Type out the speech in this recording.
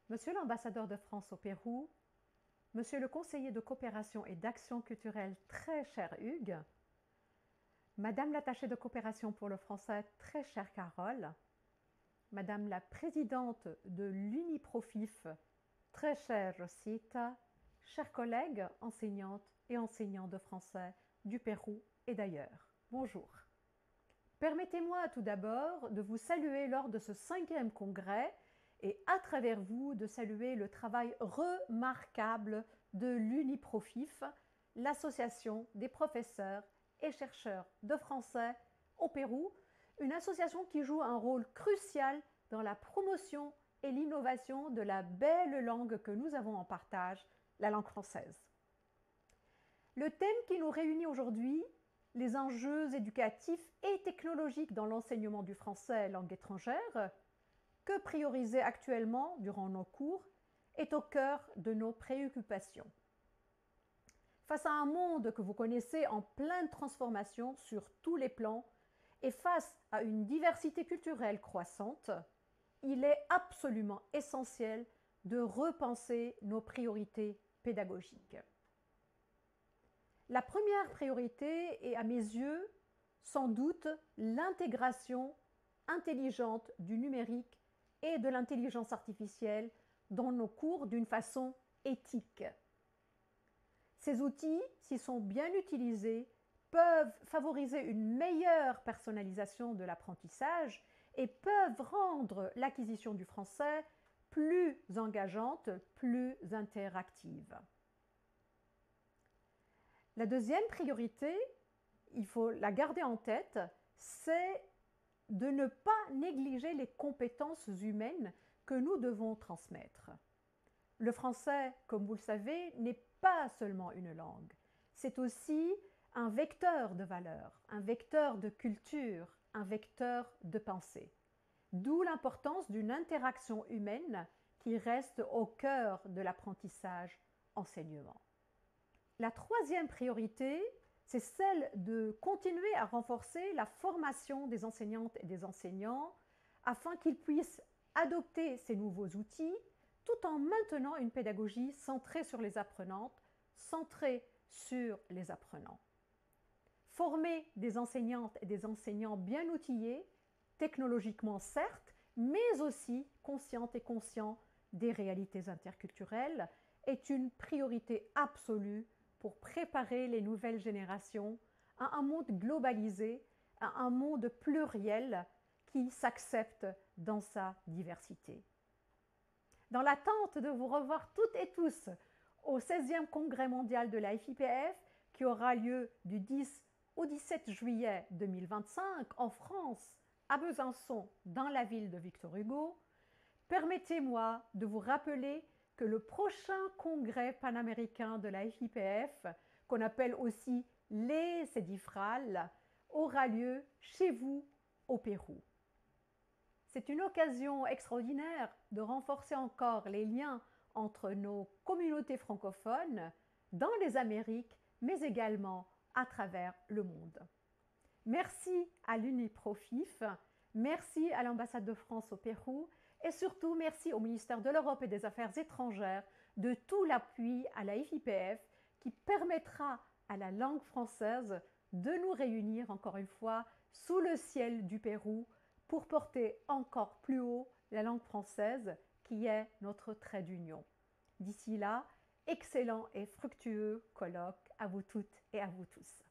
Monsieur l'ambassadeur de France au Pérou, Monsieur le conseiller de coopération et d'action culturelle très cher Hugues, Madame l'attachée de coopération pour le français très chère Carole, Madame la présidente de l'Uniprofif très chère Rosita, chers collègues enseignantes et enseignants de français du Pérou et d'ailleurs, bonjour. Permettez-moi tout d'abord de vous saluer lors de ce 5e congrès et à travers vous de saluer le travail remarquable de l'Uniprofif, l'association des professeurs et chercheurs de français au Pérou, une association qui joue un rôle crucial dans la promotion et l'innovation de la belle langue que nous avons en partage, la langue française. Le thème qui nous réunit aujourd'hui, les enjeux éducatifs et technologiques dans l'enseignement du français langue étrangère, que prioriser actuellement durant nos cours, est au cœur de nos préoccupations. Face à un monde que vous connaissez en pleine transformation sur tous les plans et face à une diversité culturelle croissante, il est absolument essentiel de repenser nos priorités pédagogiques. La première priorité est, à mes yeux, sans doute l'intégration intelligente du numérique et de l'intelligence artificielle dans nos cours d'une façon éthique. Ces outils, s'ils sont bien utilisés, peuvent favoriser une meilleure personnalisation de l'apprentissage et peuvent rendre l'acquisition du français plus engageante, plus interactive. La deuxième priorité, il faut la garder en tête, c'est de ne pas négliger les compétences humaines que nous devons transmettre. Le français, comme vous le savez, n'est pas seulement une langue, c'est aussi un vecteur de valeurs, un vecteur de culture, un vecteur de pensée. D'où l'importance d'une interaction humaine qui reste au cœur de l'apprentissage-enseignement. La troisième priorité, c'est celle de continuer à renforcer la formation des enseignantes et des enseignants afin qu'ils puissent adopter ces nouveaux outils tout en maintenant une pédagogie centrée sur les apprenantes, centrée sur les apprenants. Former des enseignantes et des enseignants bien outillés, technologiquement certes, mais aussi conscientes et conscients des réalités interculturelles, est une priorité absolue pour préparer les nouvelles générations à un monde globalisé, à un monde pluriel qui s'accepte dans sa diversité. Dans l'attente de vous revoir toutes et tous au 16e congrès mondial de la FIPF qui aura lieu du 10 au 17 juillet 2025 en France, à Besançon, dans la ville de Victor Hugo, permettez-moi de vous rappeler que le prochain congrès panaméricain de la FIPF, qu'on appelle aussi les CEDIFRAL, aura lieu chez vous au Pérou. C'est une occasion extraordinaire de renforcer encore les liens entre nos communautés francophones dans les Amériques, mais également à travers le monde. Merci à l'Uniprofif, merci à l'ambassade de France au Pérou et surtout merci au ministère de l'Europe et des Affaires étrangères de tout l'appui à la FIPF qui permettra à la langue française de nous réunir encore une fois sous le ciel du Pérou pour porter encore plus haut la langue française qui est notre trait d'union. D'ici là, excellent et fructueux colloque à vous toutes et à vous tous.